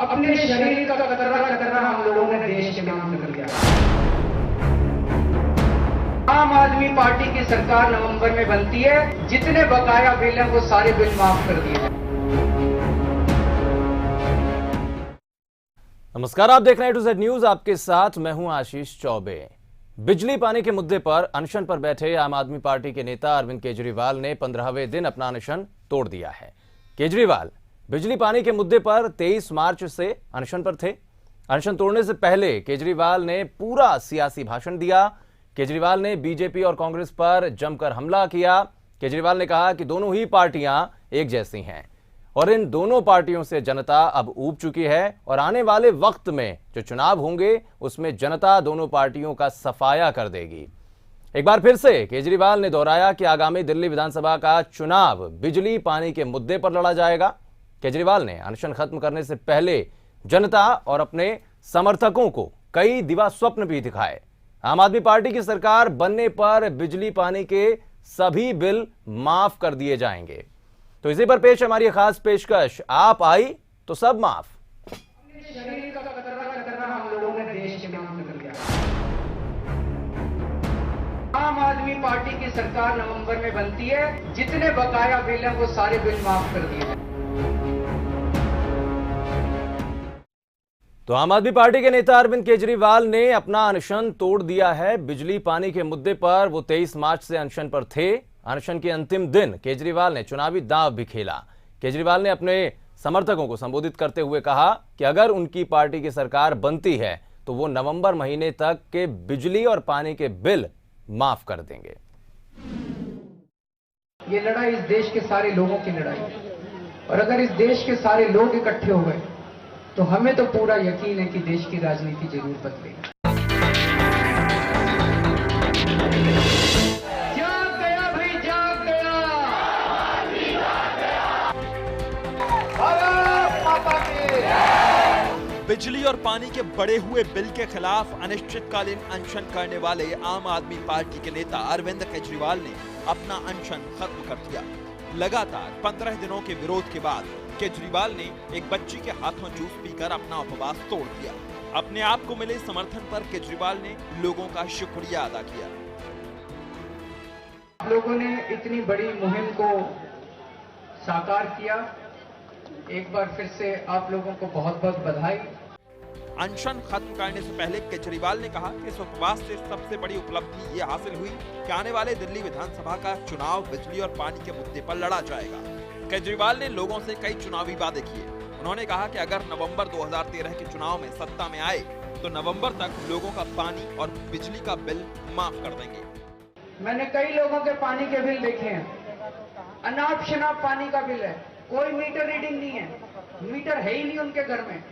अपने शरीर का कतरा हम लोगों ने देश के नाम कर दिया। आम आदमी पार्टी की सरकार नवंबर में बनती है, जितने बकाया बिल हैं वो सारे बिल माफ कर दिए। नमस्कार, आप देख रहे हैं टू जेड न्यूज। आपके साथ मैं हूं आशीष चौबे। बिजली पानी के मुद्दे पर अनशन पर बैठे आम आदमी पार्टी के नेता अरविंद केजरीवाल ने 15वें दिन अपना अनशन तोड़ दिया है। केजरीवाल बिजली पानी के मुद्दे पर 23 मार्च से अनशन पर थे। अनशन तोड़ने से पहले केजरीवाल ने पूरा सियासी भाषण दिया। केजरीवाल ने बीजेपी और कांग्रेस पर जमकर हमला किया। केजरीवाल ने कहा कि दोनों ही पार्टियां एक जैसी हैं और इन दोनों पार्टियों से जनता अब ऊब चुकी है और आने वाले वक्त में जो चुनाव होंगे उसमें जनता दोनों पार्टियों का सफाया कर देगी। एक बार फिर से केजरीवाल ने दोहराया कि आगामी दिल्ली विधानसभा का चुनाव बिजली पानी के मुद्दे पर लड़ा जाएगा। केजरीवाल ने अनशन खत्म करने से पहले जनता और अपने समर्थकों को कई दिवा स्वप्न भी दिखाए। आम आदमी पार्टी की सरकार बनने पर बिजली पानी के सभी बिल माफ कर दिए जाएंगे। तो इसी पर पेश हमारी खास पेशकश, आप आई तो सब माफ। शरीर का कतरा हम लोगों ने देश के नाम कर दिया। आम आदमी पार्टी की सरकार नवंबर में बनती है, जितने बकाया बिल हैं वो सारे बिल माफ कर दिए। तो आम आदमी पार्टी के नेता अरविंद केजरीवाल ने अपना अनशन तोड़ दिया है। बिजली पानी के मुद्दे पर वो 23 मार्च से अनशन पर थे। अनशन के अंतिम दिन केजरीवाल ने चुनावी दांव भी खेला। केजरीवाल ने अपने समर्थकों को संबोधित करते हुए कहा कि अगर उनकी पार्टी की सरकार बनती है तो वो नवंबर महीने तक के बिजली और पानी के बिल माफ कर देंगे। ये लड़ाई इस देश के सारे लोगों की लड़ाई है और अगर इस देश के सारे लोग इकट्ठे हो गए तो हमें तो पूरा यकीन है कि देश की राजनीति जरूर बदलेगी। जाग गया भाई, जाग गया। भारत माता की। बिजली और पानी के बढ़े हुए बिल के खिलाफ अनिश्चितकालीन अनशन करने वाले आम आदमी पार्टी के नेता अरविंद केजरीवाल ने अपना अनशन खत्म कर दिया। लगातार 15 दिनों के विरोध के बाद केजरीवाल ने एक बच्ची के हाथों जूस पीकर अपना उपवास तोड़ दिया। अपने आप को मिले समर्थन पर केजरीवाल ने लोगों का शुक्रिया अदा किया। आप लोगों ने इतनी बड़ी मुहिम को साकार किया, एक बार फिर से आप लोगों को बहुत बहुत बधाई। अनशन खत्म करने से पहले केजरीवाल ने कहा कि इस उपवास से सबसे बड़ी उपलब्धि ये हासिल हुई कि आने वाले दिल्ली विधानसभा का चुनाव बिजली और पानी के मुद्दे पर लड़ा जाएगा। केजरीवाल ने लोगों से कई चुनावी वादे किए। उन्होंने कहा कि अगर नवंबर 2013 के चुनाव में सत्ता में आए तो नवंबर तक लोगों का पानी और बिजली का बिल माफ कर देंगे। मैंने कई लोगों के पानी के बिल देखे हैं, अनाप शनाप पानी का बिल है, कोई मीटर रीडिंग नहीं है, मीटर है ही नहीं उनके घर में,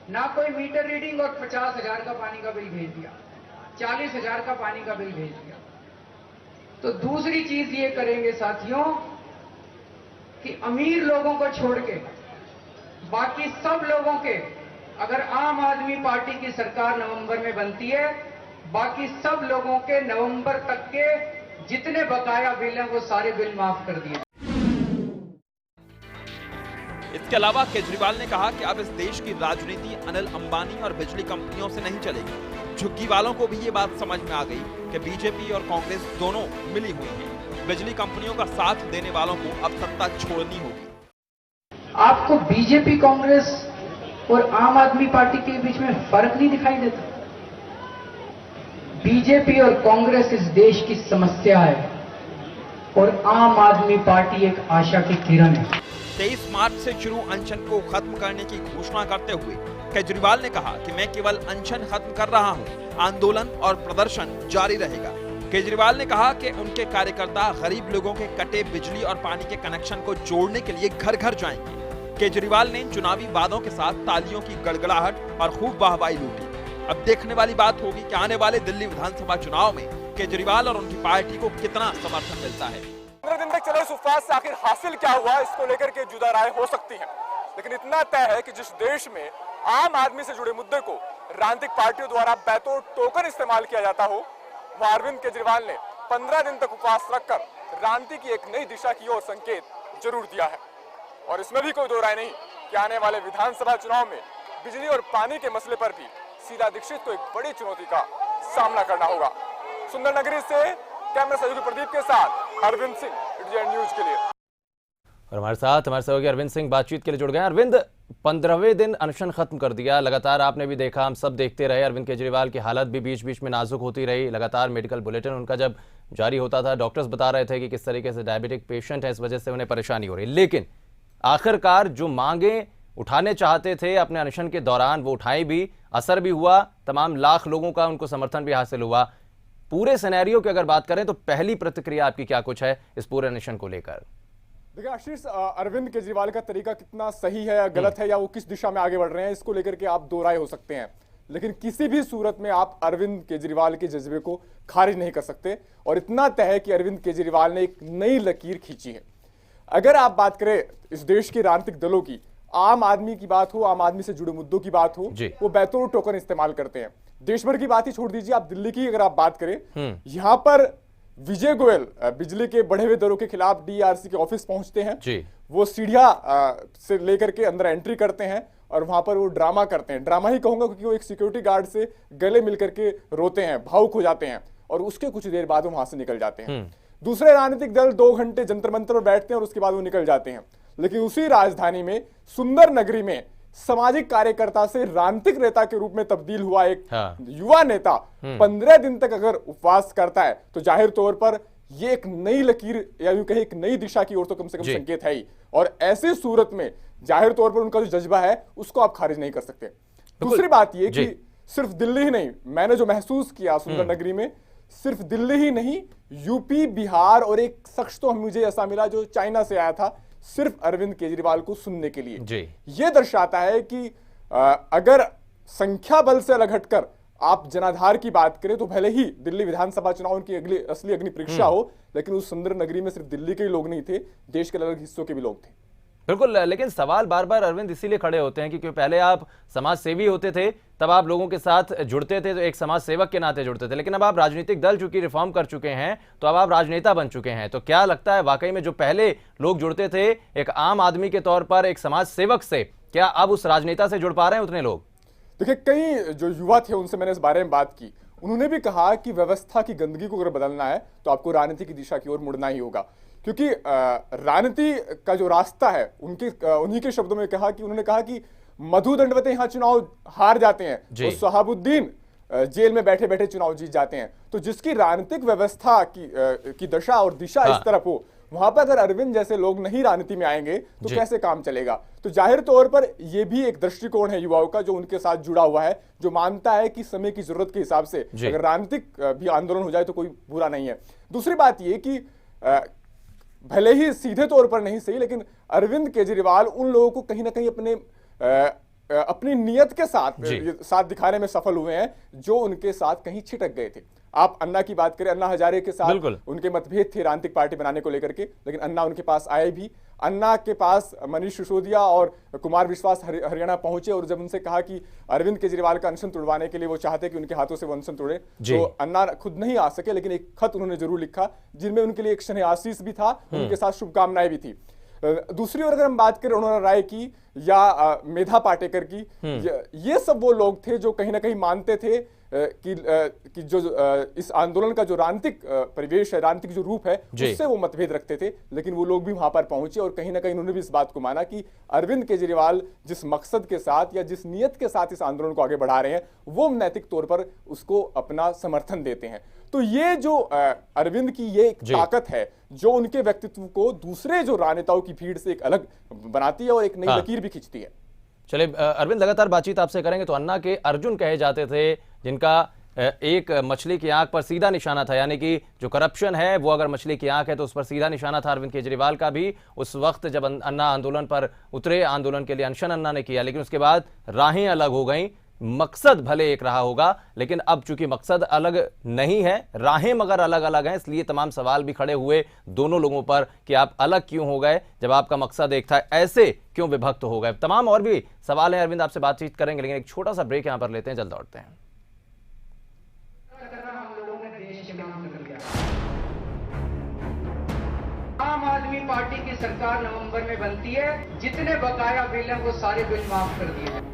ना कोई मीटर रीडिंग, और 50,000 का पानी का बिल भेज दिया, 40,000 का पानी का बिल भेज दिया। तो दूसरी चीज ये करेंगे साथियों कि अमीर लोगों को छोड़ के बाकी सब लोगों के, अगर आम आदमी पार्टी की सरकार नवंबर में बनती है, बाकी सब लोगों के नवंबर तक के जितने बकाया बिल हैं वो सारे बिल माफ कर दिए। इसके अलावा केजरीवाल ने कहा कि अब इस देश की राजनीति अनिल अंबानी और बिजली कंपनियों से नहीं चलेगी। झुग्गी वालों को भी ये बात समझ में आ गई कि बीजेपी और कांग्रेस दोनों मिली हुई हैं। बिजली कंपनियों का साथ देने वालों को अब सत्ता छोड़नी होगी। आपको बीजेपी, कांग्रेस और आम आदमी पार्टी के बीच में फर्क नहीं दिखाई देता? बीजेपी और कांग्रेस इस देश की समस्या है और आम आदमी पार्टी एक आशा की किरण है। 23 मार्च से शुरू अनशन को खत्म करने की घोषणा करते हुए केजरीवाल ने कहा कि मैं केवल अनशन खत्म कर रहा हूं, आंदोलन और प्रदर्शन जारी रहेगा। केजरीवाल ने कहा कि उनके कार्यकर्ता गरीब लोगों के कटे बिजली और पानी के कनेक्शन को जोड़ने के लिए घर घर जाएंगे। केजरीवाल ने चुनावी वादों के साथ तालियों की गड़गड़ाहट और खूब वाहवाही लूटी। अब देखने वाली बात होगी कि आने वाले दिल्ली विधानसभा चुनाव में केजरीवाल और उनकी पार्टी को कितना समर्थन मिलता है। 15 दिन तक चले इस उपवास से आखिर हासिल क्या हुआ, इसको लेकर के जुदा राय हो सकती है, लेकिन इतना तय है कि जिस देश में आम आदमी से जुड़े मुद्दे को राजनीतिक पार्टियों द्वारा बैतौर टोकन इस्तेमाल किया जाता हो, वह अरविंद केजरीवाल ने 15 दिन तक उपवास रखकर राजनीति की एक नई दिशा की ओर संकेत जरूर दिया है। और इसमें भी कोई दो राय नहीं कि आने वाले विधानसभा चुनाव में बिजली और पानी के मसले पर भी शीला दीक्षित को एक बड़ी चुनौती का सामना करना होगा। सुंदर नगरी से कैमरा सहयोगी प्रदीप के साथ अरविंद सिंह, इंडिया न्यूज के लिए। और हमारे साथ हमारे सहयोगी अरविंद सिंह बातचीत के लिए जुड़ गए। अरविंद, 15वें दिन अनशन खत्म कर दिया। लगातार आपने भी देखा, हम सब देखते रहे, अरविंद केजरीवाल की हालत भी बीच बीच में नाजुक होती रही। लगातार मेडिकल बुलेटिन उनका जब जारी होता था, डॉक्टर्स बता रहे थे कि किस तरीके से डायबिटिक पेशेंट है, इस वजह से उन्हें परेशानी हो रही। लेकिन आखिरकार जो मांगे उठाने चाहते थे अपने अनशन के दौरान, वो उठाई भी, असर भी हुआ, तमाम लाख लोगों का उनको समर्थन भी हासिल हुआ। पूरे सिनेरियो की अगर बात करें तो पहली प्रतिक्रिया आपकी क्या कुछ है इस पूरे अनशन को लेकर? देखिए आशीष, अरविंद केजरीवाल का तरीका कितना सही है या गलत है, या वो किस दिशा में आगे बढ़ रहे हैं, इसको लेकर के आप दो राय हो सकते हैं। लेकिन किसी भी सूरत में आप अरविंद केजरीवाल के जज्बे को खारिज नहीं कर सकते। और इतना तय है कि अरविंद केजरीवाल ने एक नई लकीर खींची है। अगर आप बात करें इस देश के राजनीतिक दलों की, आम आदमी की बात हो, आम आदमी से जुड़े मुद्दों की बात हो, वो बैतौर टोकन इस्तेमाल करते हैं। देश भर की बात ही छोड़ दीजिए, आप दिल्ली की अगर आप बात करें, यहां पर विजय गोयल बिजली के बढ़े हुए दरों के खिलाफ डीआरसी के ऑफिस पहुंचते हैं जी। वो सीढ़ियां से लेकर के अंदर एंट्री करते हैं और वहां पर वो ड्रामा करते हैं। ड्रामा ही कहूंगा क्योंकि वो एक सिक्योरिटी गार्ड से गले मिलकर के रोते हैं, भावुक हो जाते हैं, और उसके कुछ देर बाद वो वहां से निकल जाते हैं। दूसरे राजनीतिक दल 2 घंटे जंतर मंतर पर बैठते हैं और उसके बाद वो निकल जाते हैं। लेकिन उसी राजधानी में सुंदर नगरी में सामाजिक कार्यकर्ता से राजनीतिक नेता के रूप में तब्दील हुआ एक युवा नेता 15 दिन तक अगर उपवास करता है तो जाहिर तौर पर ये एक नई लकीर या यूं कहे एक नई दिशा की ओर तो कम से कम संकेत है ही। और ऐसी सूरत में जाहिर तौर पर उनका जो जज्बा है उसको आप खारिज नहीं कर सकते। दूसरी बात ये कि सिर्फ दिल्ली ही नहीं, मैंने जो महसूस किया सुंदर नगरी में, सिर्फ दिल्ली ही नहीं, यूपी, बिहार और एक शख्स तो मुझे ऐसा मिला जो चाइना से आया था सिर्फ अरविंद केजरीवाल को सुनने के लिए। यह दर्शाता है कि अगर संख्या बल से अलग हटकर आप जनाधार की बात करें तो भले ही दिल्ली विधानसभा चुनाव की अगली असली अग्नि परीक्षा हो, लेकिन उस सुंदर नगरी में सिर्फ दिल्ली के ही लोग नहीं थे, देश के अलग हिस्सों के भी लोग थे। बिल्कुल, लेकिन सवाल बार बार अरविंद इसीलिए खड़े होते हैं क्योंकि पहले आप समाज सेवी होते थे, तब आप लोगों के साथ जुड़ते थे, तो एक समाज सेवक के नाते जुड़ते थे। लेकिन अब आप राजनीतिक दल चूंकि रिफॉर्म कर चुके हैं तो अब आप राजनेता बन चुके हैं। तो क्या लगता है वाकई में जो पहले लोग जुड़ते थे एक आम आदमी के तौर पर, एक समाज सेवक से, क्या अब उस राजनेता से जुड़ पा रहे हैं उतने लोग? देखिए, कई जो युवा थे उनसे मैंने इस बारे में बात की, उन्होंने भी कहा कि व्यवस्था की गंदगी को अगर बदलना है तो आपको राजनीति की दिशा की ओर मुड़ना ही होगा। क्योंकि राजनीति का जो रास्ता है, उन्हीं के शब्दों में कहा कि उन्होंने कहा कि मधु दंडवते यहाँ चुनाव हार जाते हैं और शहाबुद्दीन जेल में बैठे बैठे चुनाव जीत जाते हैं। तो जिसकी राजनीतिक व्यवस्था की दशा और दिशा इस तरफ हो, वहां पर अगर अरविंद जैसे लोग नहीं राजनीति में आएंगे तो कैसे काम चलेगा? तो जाहिर तौर पर यह भी एक दृष्टिकोण है युवाओं का जो उनके साथ जुड़ा हुआ है, जो मानता है कि समय की जरूरत के हिसाब से अगर राजनीतिक भी आंदोलन हो जाए तो कोई बुरा नहीं है। दूसरी बात यह कि भले ही सीधे तौर पर नहीं सही, लेकिन अरविंद केजरीवाल उन लोगों को कहीं ना कहीं अपनी नियत के साथ दिखाने में सफल हुए हैं जो उनके साथ कहीं छिटक गए थे। आप अन्ना की बात करें, अन्ना हजारे के साथ उनके मतभेद थे राजनीतिक पार्टी बनाने को लेकर के, लेकिन अन्ना उनके पास आए भी। अन्ना के पास मनीष सिसोदिया और कुमार विश्वास हरियाणा पहुंचे और जब उनसे कहा कि अरविंद केजरीवाल का अनशन तोड़वाने के लिए वो चाहते कि उनके हाथों से वो अनशन तोड़े, तो अन्ना खुद नहीं आ सके, लेकिन एक खत उन्होंने जरूर लिखा जिनमें उनके लिए एक स्नेह आशीष भी था, उनके साथ शुभकामनाएं भी थी। दूसरी ओर अगर हम बात करें उन्होंने राय की या मेधा पाटेकर की, ये सब वो लोग थे जो कहीं ना कहीं मानते थे कि जो इस आंदोलन का जो राजनीतिक परिवेश है, राजनीतिक जो रूप है, उससे वो मतभेद रखते थे। लेकिन वो लोग भी वहां पर पहुंचे और कहीं ना कहीं उन्होंने भी इस बात को माना कि अरविंद केजरीवाल जिस मकसद के साथ या जिस नियत के साथ इस आंदोलन को आगे बढ़ा रहे हैं, वो नैतिक तौर पर उसको अपना समर्थन देते हैं। तो ये जो अरविंद की ये एक ताकत है जो उनके व्यक्तित्व को दूसरे जो राजनेताओं की भीड़ से एक अलग बनाती है और एक नई लकीर भी खींचती है। चलिए अरविंद, लगातार बातचीत आपसे करेंगे। तो अन्ना के अर्जुन कहे जाते थे जिनका एक मछली की आंख पर सीधा निशाना था, यानी कि जो करप्शन है वो अगर मछली की आंख है तो उस पर सीधा निशाना था अरविंद केजरीवाल का भी। उस वक्त जब अन्ना आंदोलन पर उतरे, आंदोलन के लिए अनशन अन्ना ने किया, लेकिन उसके बाद राहें अलग हो गई। मकसद भले एक रहा होगा, लेकिन अब चूंकि मकसद अलग नहीं है, राहें मगर अलग अलग हैं, इसलिए तमाम सवाल भी खड़े हुए दोनों लोगों पर कि आप अलग क्यों हो गए जब आपका मकसद एक था, ऐसे क्यों विभक्त हो गए। तमाम और भी सवाल हैं अरविंद, आपसे बातचीत करेंगे, लेकिन एक छोटा सा ब्रेक यहां पर लेते हैं, जल्द लौटते हैं। आम आदमी पार्टी की सरकार नवंबर में बनती है, जितने बकाया बिल हैं वो सारे बिल माफ कर दिए हैं।